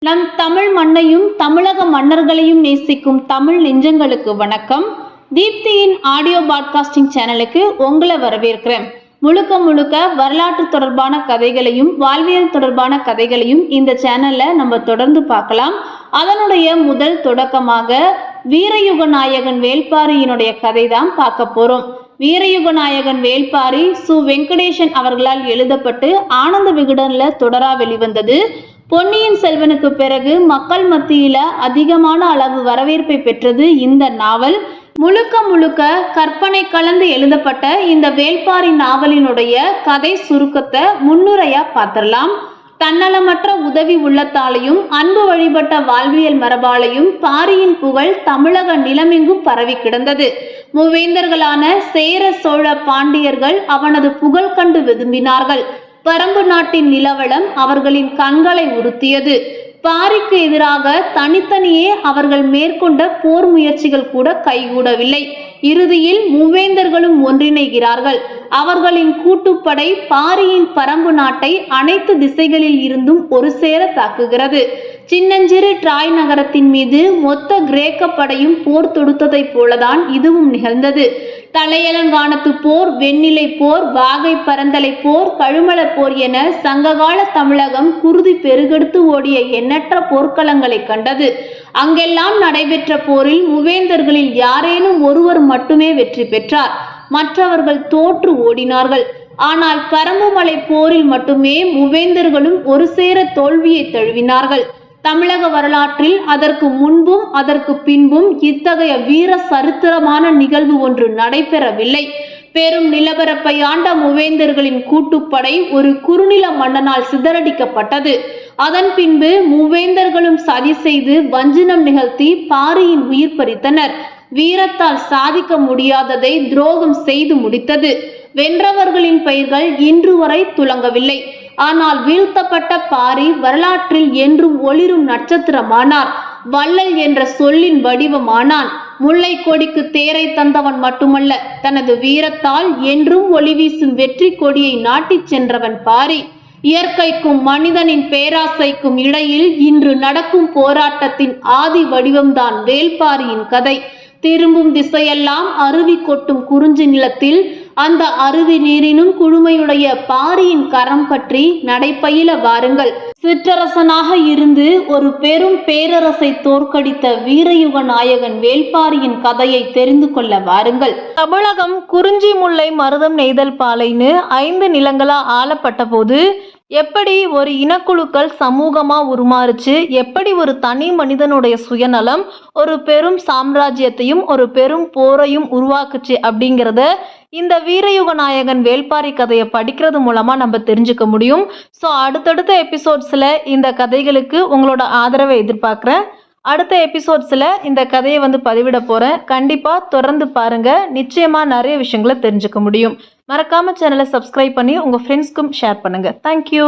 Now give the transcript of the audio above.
நம் தமிழ் மண்ணையும் தமிழக மன்னர்களையும் நேசிக்கும் தமிழ் நெஞ்சங்களுக்கு வணக்கம். தீப்தியின் ஆடியோ பாட்காஸ்டிங் சேனலுக்கு உங்களை வரவேற்கிறேன். முழுக்க வரலாற்று தொடர்பான கதைகளையும் வாழ்வியல் தொடர்பான கதைகளையும் இந்த சேனல்ல நம்ம தொடர்ந்து பார்க்கலாம். அதனுடைய முதல் தொடக்கமாக வீரயுக நாயகன் வேள்பாரியினுடைய கதை தான் பார்க்க போறோம். வீரயுக நாயகன் வேள்பாரி சு வெங்கடேசன் அவர்களால் எழுதப்பட்டு ஆனந்த விகடன்ல தொடரா வெளிவந்தது. பொன்னியின் செல்வனுக்கு பிறகு மக்கள் மத்தியில அதிகமான அளவு வரவேற்பை பெற்றது இந்த நாவல். முழுக்க கற்பனை கலந்து எழுதப்பட்ட இந்த வேள்பாரி நாவலினுடைய கதை சுருக்கத்தை முன்னுரையா பார்த்திடலாம். தன்னலமற்ற உதவி உள்ளத்தாலையும் அன்பு வழிபட்ட வாழ்வியல் மரபாலையும் பாரியின் புகழ் தமிழக நிலமெங்கும் பரவி கிடந்தது. மூவேந்தர்களான சேர சோழ பாண்டியர்கள் அவனது புகழ் கண்டு விரும்பினார்கள். பரம்பு நாட்டின் நிலவளம் அவர்களின் கண்களை உறுத்தியது. பாரிக்கு எதிராக தனித்தனியே அவர்கள் மேற்கொண்ட போர் முயற்சிகள் கூட கைகூடவில்லை. இறுதியில் மூவேந்தர்களும் ஒன்றிணைகிறார்கள். அவர்களின் கூட்டுப்படை பாரியின் பரம்பு நாட்டை அனைத்து திசைகளில் இருந்தும் ஒரு சேர தாக்குகிறது. சின்னஞ்சிறு ட்ராய் நகரத்தின் மீது மொத்த கிரேக்க படையும் போர் தொடுத்ததை போலதான் இதுவும் நிகழ்ந்தது. தலையலங்கானத்து போர், வெண்ணிலை போர், வாகை பரந்தலை போர், கழுமல போர் என சங்ககால தமிழகம் குருதி பெருகெடுத்து ஓடிய எண்ணற்ற போர்க்களங்களை கண்டது. அங்கெல்லாம் நடைபெற்ற போரில் மூவேந்தர்களில் யாரேனும் ஒருவர் மட்டுமே வெற்றி பெற்றார். மற்றவர்கள் தோற்று ஓடினார்கள். ஆனால் பரம்புமலை போரில் மட்டுமே மூவேந்தர்களும் ஒரு சேர தோல்வியை தழுவினார்கள். தமிழக வரலாற்றில் அதற்கு முன்பும் அதற்கு பின்பும் இத்தகைய வீர சரித்திரமான நிகழ்வு ஒன்று நடைபெறவில்லை. பெரும் நிலப்பரப்பை ஆண்ட மூவேந்தர்களின் கூட்டுப்படை ஒரு குறுநில மன்னனால் சிதறடிக்கப்பட்டது. அதன் பின்பு மூவேந்தர்களும் சதி செய்து வஞ்சினம் நிகழ்த்தி பாரியின் உயிர் பறித்தனர். வீரத்தால் சாதிக்க முடியாததை துரோகம் செய்து முடித்தது. வென்றவர்களின் பெயர்கள் இன்று வரை துலங்கவில்லை. ஆனால் வீழ்த்தப்பட்ட பாரி வரலாற்றில் என்றும் ஒளிரும் நட்சத்திரமானார். வள்ளல் என்ற சொல்லின் வடிவமானான். முல்லை கொடிக்கு தேரை தந்தவன் மட்டுமல்ல, தனது வீரத்தால் என்றும் ஒளி வீசும் வெற்றி கொடியை நாட்டிச் சென்றவன் பாரி. இயற்கைக்கும் மனிதனின் பேராசைக்கும் இடையில் இன்று நடக்கும் போராட்டத்தின் ஆதி வடிவம்தான் வேள்பாரியின் கதை. திரும்பும் திசையெல்லாம் அருவி கொட்டும் குறிஞ்சி நிலத்தில் அந்த அருவி நீரினும் குழுமையுடைய பாரியின் கரம் பற்றி நடைபயில வாருங்கள். சிற்றரசனாக இருந்து ஒரு பெரும் பேரரசை தோற்கடித்த வீரயுக நாயகன் வேள்பாரியின் கதையை தெரிந்து கொள்ள வாருங்கள். தமிழகம் குறிஞ்சி முல்லை மருதம் நெய்தல் பாலைன்னு 5 நிலங்களா ஆளப்பட்ட போது எப்படி ஒரு இனக்குழுக்கள் சமூகமா உருமாறுச்சு, எப்படி ஒரு தனி மனிதனுடைய சுயநலம் ஒரு பெரும் சாம்ராஜ்யத்தையும் ஒரு பெரும் போரையும் உருவாக்குச்சு அப்படிங்கிறத இந்த வீரயுக நாயகன் வேள்பாரி கதையை படிக்கிறது மூலமா நம்ம தெரிஞ்சுக்க முடியும். ஸோ அடுத்தடுத்த எபிசோட்ஸ்ல இந்த கதைகளுக்கு உங்களோட ஆதரவை எதிர்பார்க்குறேன். அடுத்த எபிசோட்ஸில் இந்த கதையை பதிவிட போகிறேன். கண்டிப்பாக தொடர்ந்து பாருங்கள். நிச்சயமாக நிறைய விஷயங்களை தெரிஞ்சுக்க முடியும். மறக்காமல் சேனலை சப்ஸ்கிரைப் பண்ணி உங்கள் ஃப்ரெண்ட்ஸ்க்கும் ஷேர் பண்ணுங்கள். தேங்க்யூ.